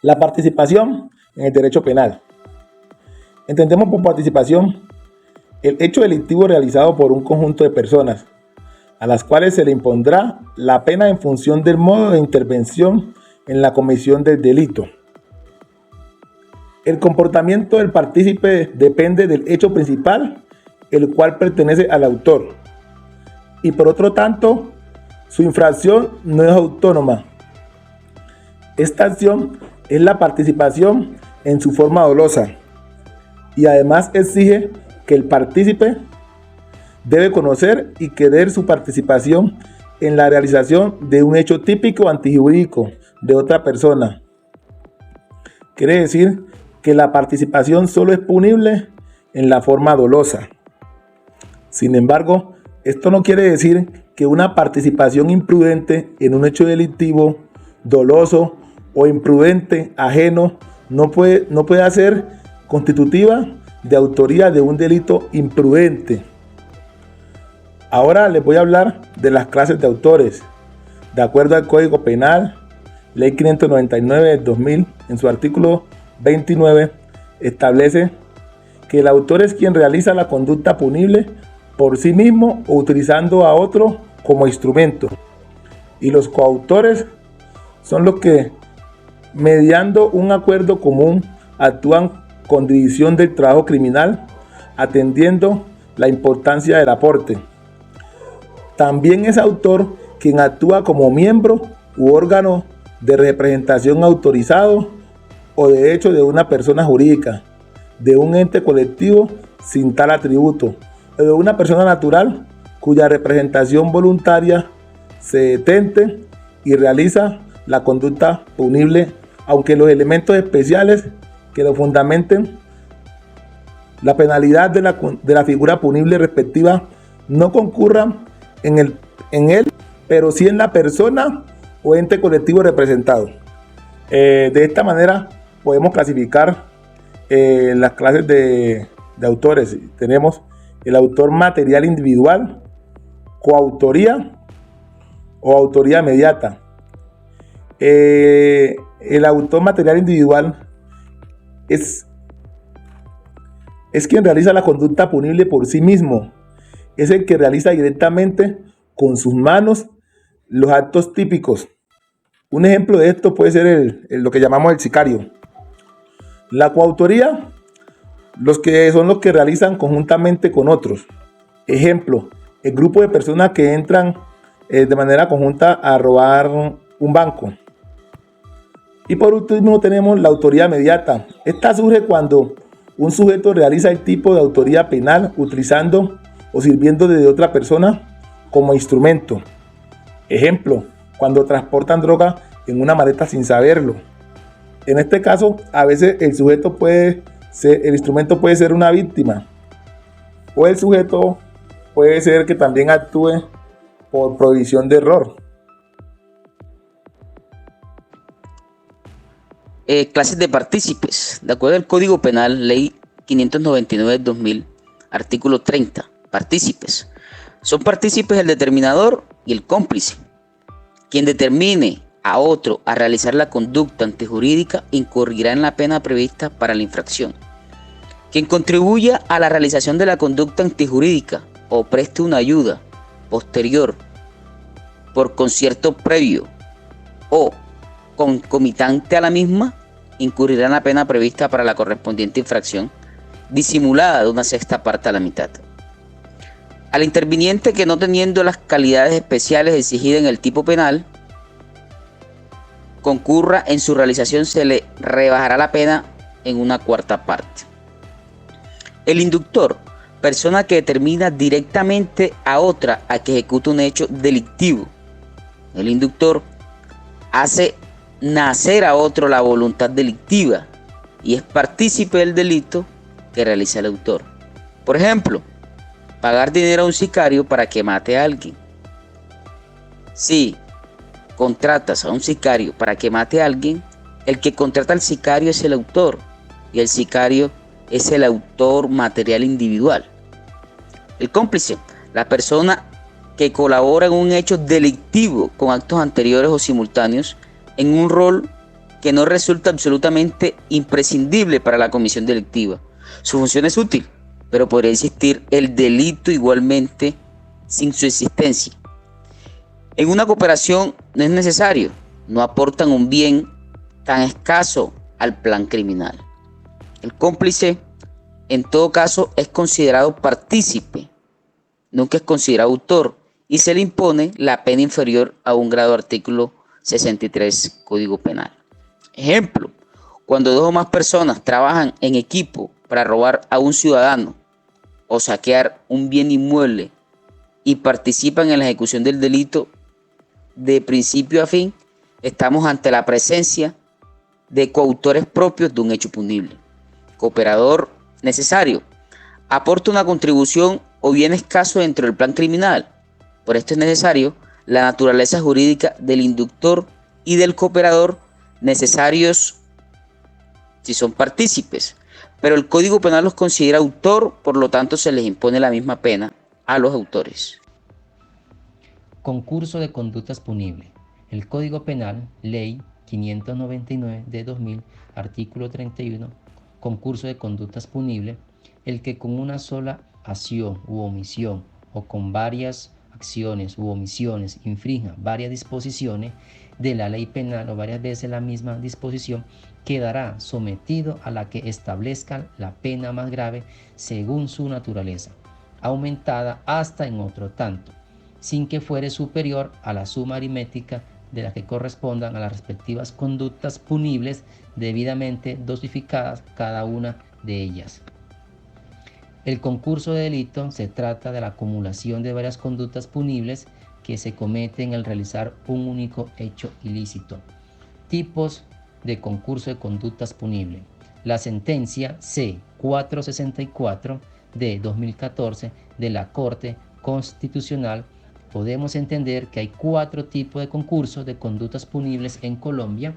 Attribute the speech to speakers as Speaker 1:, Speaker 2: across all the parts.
Speaker 1: La participación en el derecho penal. Entendemos por participación el hecho delictivo realizado por un conjunto de personas, a las cuales se le impondrá la pena en función del modo de intervención en la comisión del delito. El comportamiento del partícipe depende del hecho principal, el cual pertenece al autor, y por otro tanto, su infracción no es autónoma. Esta acción es la participación en su forma dolosa, y además exige que el partícipe debe conocer y querer su participación en la realización de un hecho típico antijurídico de otra persona. Quiere decir que la participación solo es punible en la forma dolosa. Sin embargo, esto no quiere decir que una participación imprudente en un hecho delictivo, doloso o imprudente ajeno no puede ser constitutiva de autoría de un delito imprudente. Ahora les voy a hablar de las clases de autores. De acuerdo al Código Penal, Ley 599 del 2000, en su artículo 29, establece que el autor es quien realiza la conducta punible por sí mismo o utilizando a otro como instrumento. Y los coautores son los que, mediando un acuerdo común, actúan con división del trabajo criminal, atendiendo la importancia del aporte. También es autor quien actúa como miembro u órgano de representación autorizado o de hecho de una persona jurídica, de un ente colectivo sin tal atributo, o de una persona natural cuya representación voluntaria se detente y realiza la conducta punible, aunque los elementos especiales que lo fundamenten la penalidad de la figura punible respectiva no concurran en él, pero sí en la persona o ente colectivo representado. De esta manera podemos clasificar las clases de autores. Tenemos el autor material individual, coautoría o autoría inmediata. El autor material individual es quien realiza la conducta punible por sí mismo. Es el que realiza directamente con sus manos los actos típicos. Un ejemplo de esto puede ser lo que llamamos el sicario. La coautoría, los que realizan conjuntamente con otros. Ejemplo, el grupo de personas que entran de manera conjunta a robar un banco. Y por último tenemos la autoría inmediata. Esta surge cuando un sujeto realiza el tipo de autoría penal utilizando o sirviendo de otra persona como instrumento. Ejemplo, cuando transportan droga en una maleta sin saberlo. En este caso, a veces el instrumento puede ser una víctima, o el sujeto puede ser que también actúe por provisión de error.
Speaker 2: Clases de partícipes. De acuerdo al Código Penal, Ley 599 del 2000, artículo 30, partícipes. Son partícipes el determinador y el cómplice. Quien determine a otro a realizar la conducta antijurídica incurrirá en la pena prevista para la infracción. Quien contribuya a la realización de la conducta antijurídica o preste una ayuda posterior por concierto previo o concomitante a la misma, incurrirá en la pena prevista para la correspondiente infracción, disimulada de una sexta parte a la mitad. Al interviniente que, no teniendo las calidades especiales exigidas en el tipo penal, concurra en su realización, se le rebajará la pena en una cuarta parte. El inductor, persona que determina directamente a otra a que ejecute un hecho delictivo. El inductor hace nacer a otro la voluntad delictiva y es partícipe del delito que realiza el autor. Por ejemplo, pagar dinero a un sicario para que mate a alguien. Si contratas a un sicario para que mate a alguien, el que contrata al sicario es el autor y el sicario es el autor material individual. El cómplice, la persona que colabora en un hecho delictivo con actos anteriores o simultáneos en un rol que no resulta absolutamente imprescindible para la comisión delictiva. Su función es útil, pero podría existir el delito igualmente sin su existencia. En una cooperación no es necesario, no aportan un bien tan escaso al plan criminal. El cómplice, en todo caso, es considerado partícipe, nunca es considerado autor, y se le impone la pena inferior a un grado artículo 63 Código Penal. Ejemplo, cuando 2 o más personas trabajan en equipo para robar a un ciudadano o saquear un bien inmueble y participan en la ejecución del delito de principio a fin, estamos ante la presencia de coautores propios de un hecho punible. Cooperador necesario, aporta una contribución o bien escaso dentro del plan criminal. Por esto es necesario la naturaleza jurídica del inductor y del cooperador, necesarios si son partícipes, pero el Código Penal los considera autor, por lo tanto se les impone la misma pena a los autores.
Speaker 3: Concurso de conductas punibles. El Código Penal, Ley 599 de 2000, artículo 31, concurso de conductas punibles, el que con una sola acción u omisión o con varias acciones u omisiones infrinja varias disposiciones de la ley penal o varias veces la misma disposición, quedará sometido a la que establezca la pena más grave según su naturaleza, aumentada hasta en otro tanto, sin que fuere superior a la suma aritmética de la que correspondan a las respectivas conductas punibles debidamente dosificadas cada una de ellas. El concurso de delito se trata de la acumulación de varias conductas punibles que se cometen al realizar un único hecho ilícito. Tipos de concurso de conductas punibles. La sentencia C-464 de 2014 de la Corte Constitucional, podemos entender que hay 4 tipos de concursos de conductas punibles en Colombia,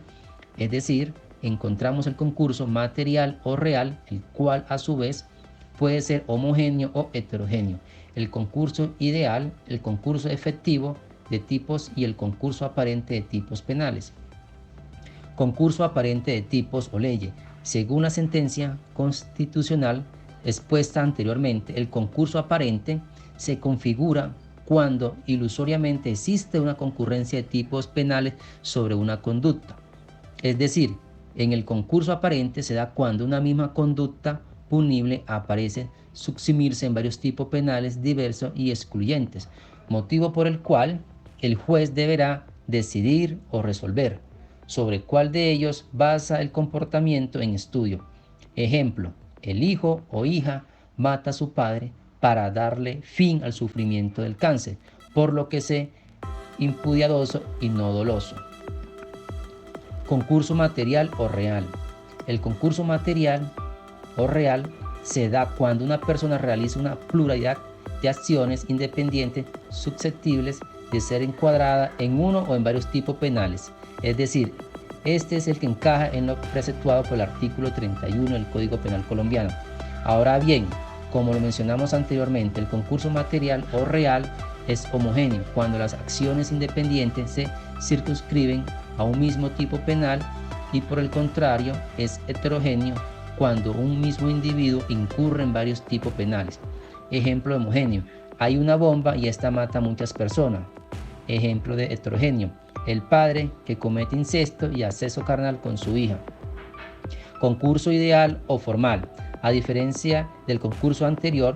Speaker 3: es decir, encontramos el concurso material o real, el cual a su vez puede ser homogéneo o heterogéneo, el concurso ideal, el concurso efectivo de tipos y el concurso aparente de tipos penales. Concurso aparente de tipos o leyes. Según la sentencia constitucional expuesta anteriormente, el concurso aparente se configura cuando ilusoriamente existe una concurrencia de tipos penales sobre una conducta. Es decir, en el concurso aparente se da cuando una misma conducta punible aparece subsumirse en varios tipos penales diversos y excluyentes, motivo por el cual el juez deberá decidir o resolver sobre cuál de ellos basa el comportamiento en estudio. Ejemplo, el hijo o hija mata a su padre para darle fin al sufrimiento del cáncer, por lo que se impudiadoso y no doloso. Concurso material o real. El concurso material o real se da cuando una persona realiza una pluralidad de acciones independientes susceptibles de ser encuadrada en uno o en varios tipos penales. Es decir, este es el que encaja en lo preceptuado por el artículo 31 del Código Penal colombiano. Ahora bien, como lo mencionamos anteriormente, el concurso material o real es homogéneo cuando las acciones independientes se circunscriben a un mismo tipo penal, y por el contrario es heterogéneo cuando un mismo individuo incurre en varios tipos penales. Ejemplo homogéneo: hay una bomba y esta mata a muchas personas. Ejemplo de heterogéneo: el padre que comete incesto y acceso carnal con su hija. Concurso ideal o formal. A diferencia del concurso anterior,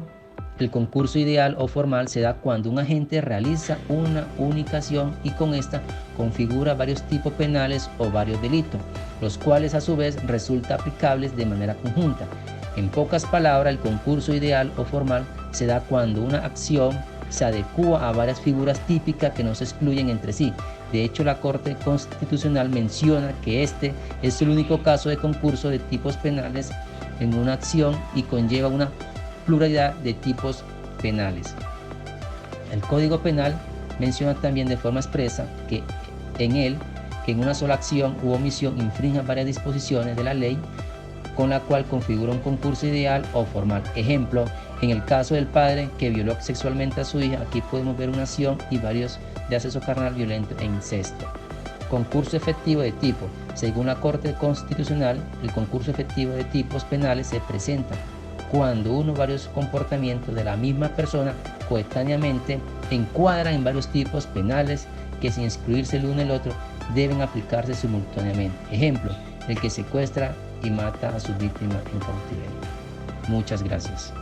Speaker 3: el concurso ideal o formal se da cuando un agente realiza una única acción y con esta configura varios tipos penales o varios delitos, los cuales a su vez resultan aplicables de manera conjunta. En pocas palabras, el concurso ideal o formal se da cuando una acción se adecúa a varias figuras típicas que no se excluyen entre sí. De hecho, la Corte Constitucional menciona que este es el único caso de concurso de tipos penales en una acción y conlleva una pluralidad de tipos penales. El Código Penal menciona también de forma expresa que en una sola acción u omisión infrinja varias disposiciones de la ley, con la cual configura un concurso ideal o formal. Ejemplo, en el caso del padre que violó sexualmente a su hija, aquí podemos ver una acción y varios de acceso carnal violento e incesto. Concurso efectivo de tipo. Según la Corte Constitucional, el concurso efectivo de tipos penales se presenta cuando uno o varios comportamientos de la misma persona coetáneamente encuadran en varios tipos penales que, sin excluirse el uno del otro, deben aplicarse simultáneamente. Ejemplo, el que secuestra y mata a su víctima en cautiverio. Muchas gracias.